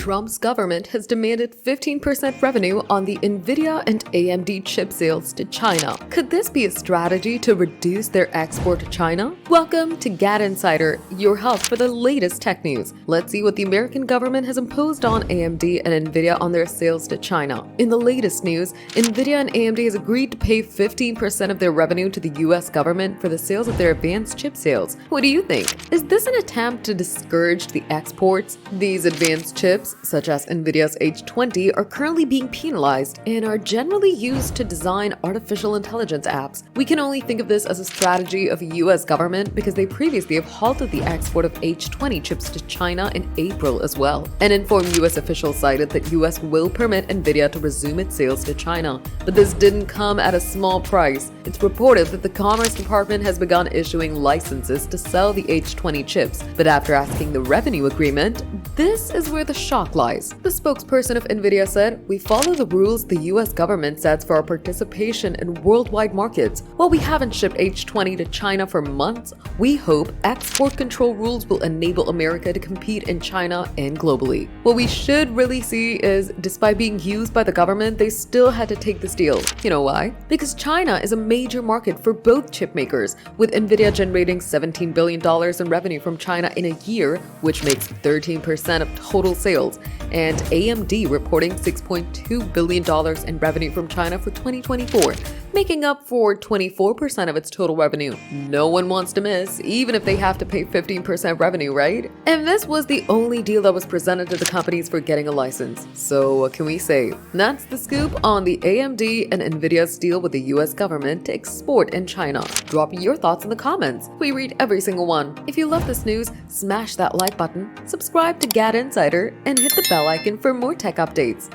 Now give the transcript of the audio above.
Trump's government has demanded 15% revenue on the Nvidia and AMD chip sales to China. Could this be a strategy to reduce their export to China? Welcome to GadInsider, your hub for the latest tech news. Let's see what the American government has imposed on AMD and Nvidia on their sales to China. In the latest news, Nvidia and AMD has agreed to pay 15% of their revenue to the US government for the sales of their advanced chip sales. What do you think? Is this an attempt to discourage the exports? These advanced chips, such as Nvidia's H20, are currently being penalized and are generally used to design artificial intelligence apps. We can only think of this as a strategy of the US government because they previously have halted the export of H20 chips to China in April as well. An informed US official cited that US will permit Nvidia to resume its sales to China. But this didn't come at a small price. It's reported that the Commerce Department has begun issuing licenses to sell the H20 chips, but after asking the revenue agreement, this is where the shock lies. The spokesperson of Nvidia said, "We follow the rules the US government sets for our participation in worldwide markets. While we haven't shipped H20 to China for months, we hope export control rules will enable America to compete in China and globally." What we should really see is, despite being used by the government, they still had to take this deal. You know why? Because China is a major market for both chip makers, with Nvidia generating $17 billion in revenue from China in a year, which makes 13% of total sales, and AMD reporting $6.2 billion in revenue from China for 2024, making up for 24% of its total revenue. No one wants to miss, even if they have to pay 15% revenue, right? And this was the only deal that was presented to the companies for getting a license. So what can we say? That's the scoop on the AMD and Nvidia's deal with the US government to export in China. Drop your thoughts in the comments. We read every single one. If you love this news, smash that like button, subscribe to GadInsider, and hit the bell icon for more tech updates.